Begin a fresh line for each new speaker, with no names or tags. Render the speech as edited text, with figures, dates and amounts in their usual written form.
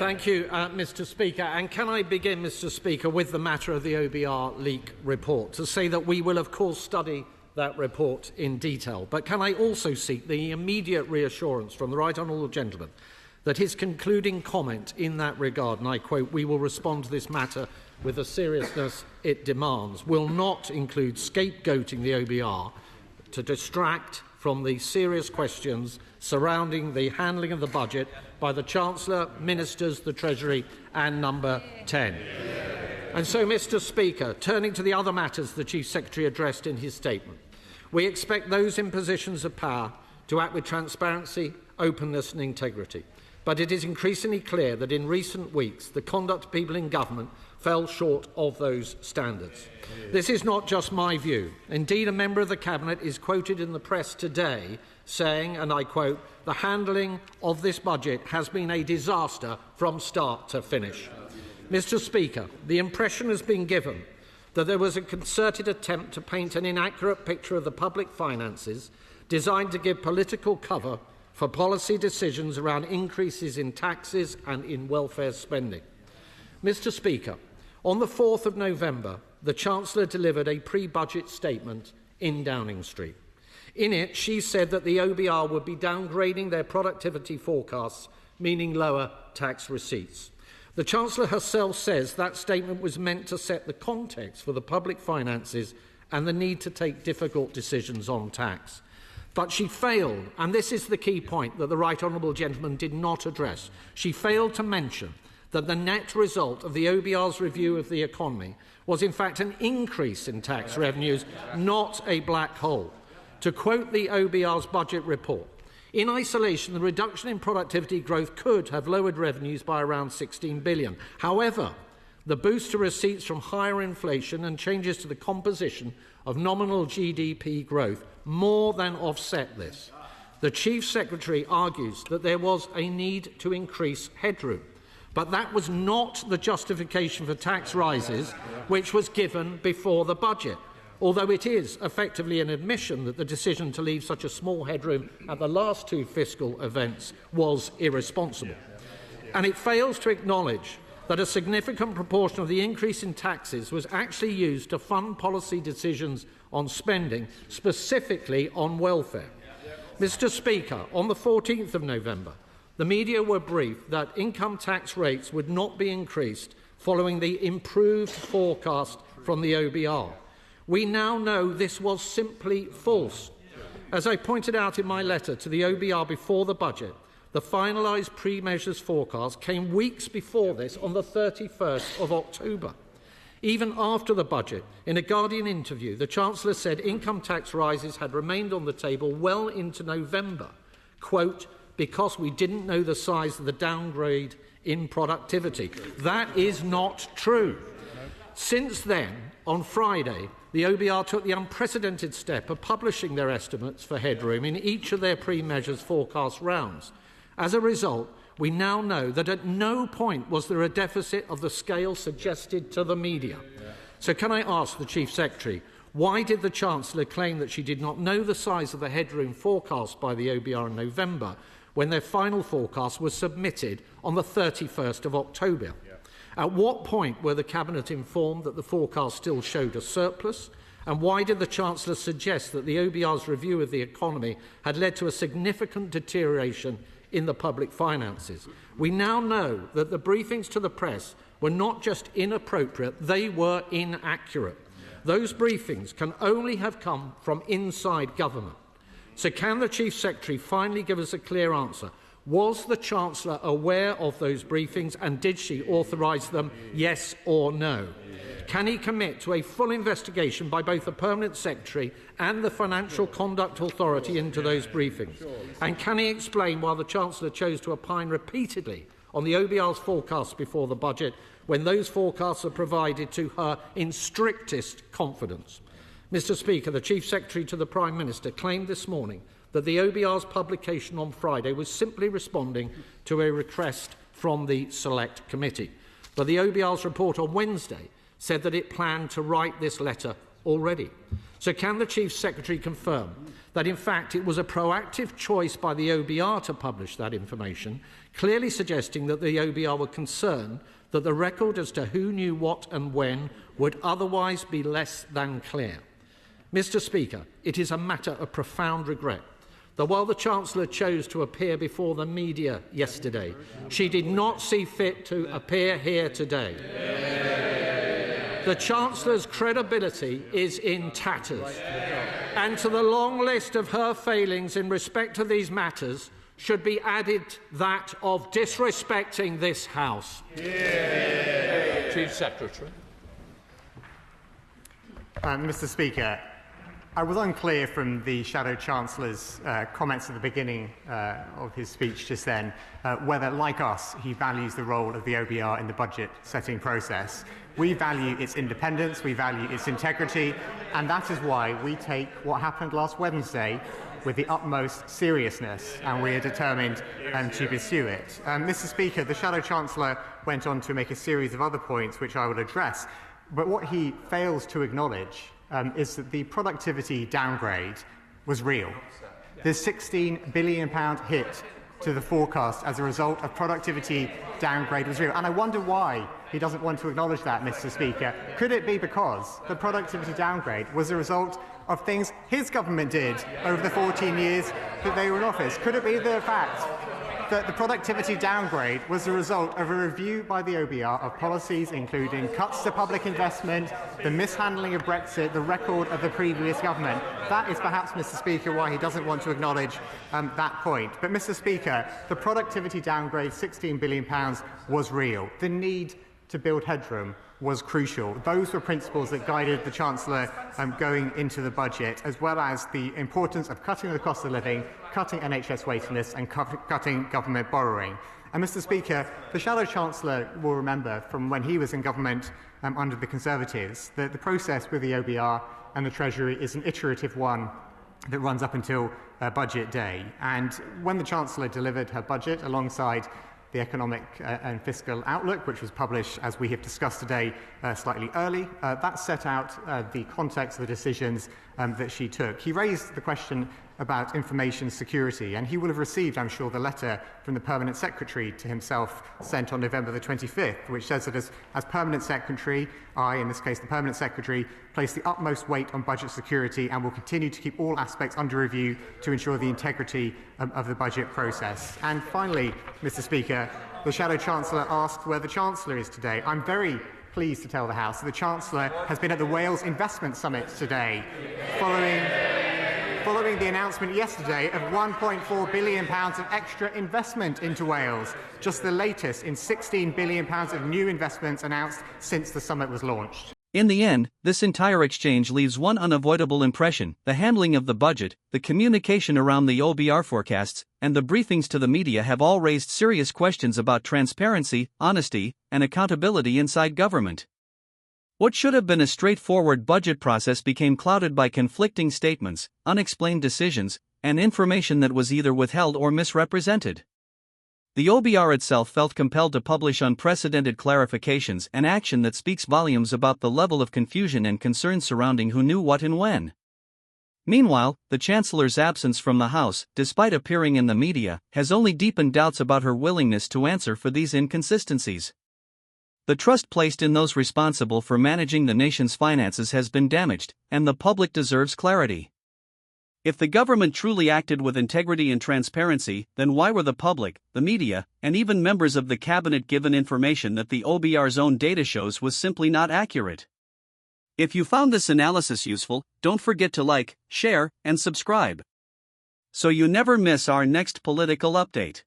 Thank you, Mr. Speaker. And can I begin, Mr. Speaker, with the matter of the OBR leak report, to say that we will, of course, study that report in detail. But can I also seek the immediate reassurance from the Right Honourable Gentleman that his concluding comment in that regard, and I quote, "We will respond to this matter with the seriousness it demands," will not include scapegoating the OBR to distract from the serious questions surrounding the handling of the budget by the Chancellor, Ministers, the Treasury and Number 10. And so, Mr. Speaker, turning to the other matters the Chief Secretary addressed in his statement, we expect those in positions of power to act with transparency, openness and integrity. But it is increasingly clear that in recent weeks the conduct of people in government fell short of those standards. This is not just my view. Indeed, a member of the Cabinet is quoted in the press today saying, and I quote, "The handling of this budget has been a disaster from start to finish." Mr. Speaker, the impression has been given that there was a concerted attempt to paint an inaccurate picture of the public finances designed to give political cover for policy decisions around increases in taxes and in welfare spending. Mr. Speaker, on the 4th of November, the Chancellor delivered a pre-budget statement in Downing Street. In it, she said that the OBR would be downgrading their productivity forecasts, meaning lower tax receipts. The Chancellor herself says that statement was meant to set the context for the public finances and the need to take difficult decisions on tax. But she failed, and this is the key point that the Right Honourable Gentleman did not address, she failed to mention that the net result of the OBR's review of the economy was in fact an increase in tax revenues, not a black hole. To quote the OBR's budget report, "In isolation, the reduction in productivity growth could have lowered revenues by around $16 billion. However, the boost to receipts from higher inflation and changes to the composition of nominal GDP growth more than offset this." The Chief Secretary argues that there was a need to increase headroom, but that was not the justification for tax rises which was given before the budget, although it is effectively an admission that the decision to leave such a small headroom at the last two fiscal events was irresponsible. And it fails to acknowledge that a significant proportion of the increase in taxes was actually used to fund policy decisions on spending, specifically on welfare. Mr. Speaker, on the 14th of November, the media were briefed that income tax rates would not be increased following the improved forecast from the OBR. We now know this was simply false. As I pointed out in my letter to the OBR before the budget, the finalised pre-measures forecast came weeks before this on the 31st of October. Even after the budget, in a Guardian interview, the Chancellor said income tax rises had remained on the table well into November, quote, "because we didn't know the size of the downgrade in productivity." That is not true. Since then, on Friday, the OBR took the unprecedented step of publishing their estimates for headroom in each of their pre-measures forecast rounds. As a result, we now know that at no point was there a deficit of the scale suggested to the media. So can I ask the Chief Secretary, why did the Chancellor claim that she did not know the size of the headroom forecast by the OBR in November when their final forecast was submitted on the 31st of October? At what point were the Cabinet informed that the forecast still showed a surplus? And why did the Chancellor suggest that the OBR's review of the economy had led to a significant deterioration in the public finances? We now know that the briefings to the press were not just inappropriate, they were inaccurate. Those briefings can only have come from inside government. So can the Chief Secretary finally give us a clear answer? Was the Chancellor aware of those briefings and did she authorise them, yes or no? Can he commit to a full investigation by both the Permanent Secretary and the Financial Conduct Authority into those briefings? And can he explain why the Chancellor chose to opine repeatedly on the OBR's forecasts before the budget when those forecasts are provided to her in strictest confidence? Mr. Speaker, the Chief Secretary to the Prime Minister claimed this morning that the OBR's publication on Friday was simply responding to a request from the Select Committee. But the OBR's report on Wednesday said that it planned to write this letter already. So can the Chief Secretary confirm that in fact it was a proactive choice by the OBR to publish that information, clearly suggesting that the OBR were concerned that the record as to who knew what and when would otherwise be less than clear? Mr. Speaker, it is a matter of profound regret that while the Chancellor chose to appear before the media yesterday, she did not see fit to appear here today. The Chancellor's credibility is in tatters, and to the long list of her failings in respect to these matters should be added that of disrespecting this House.
Chief Secretary.
Mr. Speaker, I was unclear from the Shadow Chancellor's comments at the beginning of his speech just then whether, like us, he values the role of the OBR in the budget-setting process. We value its independence, we value its integrity, and that is why we take what happened last Wednesday with the utmost seriousness, and we are determined to pursue it. Mr. Speaker, the Shadow Chancellor went on to make a series of other points which I will address, but what he fails to acknowledge is that the productivity downgrade was real. The £16 billion hit to the forecast as a result of productivity downgrade was real. And I wonder why he doesn't want to acknowledge that, Mr. Speaker. Could it be because the productivity downgrade was a result of things his government did over the 14 years that they were in office? Could it be the fact that the productivity downgrade was the result of a review by the OBR of policies including cuts to public investment, the mishandling of Brexit, the record of the previous government? That is perhaps, Mr. Speaker, why he doesn't want to acknowledge that point. But, Mr. Speaker, the productivity downgrade, £16 billion, was real. The need to build headroom was crucial. Those were principles that guided the Chancellor going into the budget, as well as the importance of cutting the cost of living, cutting NHS waiting lists and cutting government borrowing. And, Mr. Speaker, the Shadow Chancellor will remember from when he was in government under the Conservatives that the process with the OBR and the Treasury is an iterative one that runs up until budget day. And when the Chancellor delivered her budget alongside the Economic and Fiscal Outlook, which was published, as we have discussed today, slightly early, that set out the context of the decisions that she took. He raised the question about information security, and he will have received, I'm sure, the letter from the Permanent Secretary to himself sent on November the 25th, which says that as Permanent Secretary, I, in this case the Permanent Secretary, place the utmost weight on budget security and will continue to keep all aspects under review to ensure the integrity of the budget process. And finally, Mr. Speaker, the Shadow Chancellor asked where the Chancellor is today. I'm very pleased to tell the House that the Chancellor has been at the Wales Investment Summit today, following the announcement yesterday of £1.4 billion of extra investment into Wales, just the latest in £16 billion of new investments announced since the summit was launched.
In the end, this entire exchange leaves one unavoidable impression: the handling of the budget, the communication around the OBR forecasts, and the briefings to the media have all raised serious questions about transparency, honesty, and accountability inside government. What should have been a straightforward budget process became clouded by conflicting statements, unexplained decisions, and information that was either withheld or misrepresented. The OBR itself felt compelled to publish unprecedented clarifications and action that speaks volumes about the level of confusion and concern surrounding who knew what and when. Meanwhile, the Chancellor's absence from the House, despite appearing in the media, has only deepened doubts about her willingness to answer for these inconsistencies. The trust placed in those responsible for managing the nation's finances has been damaged, and the public deserves clarity. If the government truly acted with integrity and transparency, then why were the public, the media, and even members of the cabinet given information that the OBR's own data shows was simply not accurate? If you found this analysis useful, don't forget to like, share, and subscribe, so you never miss our next political update.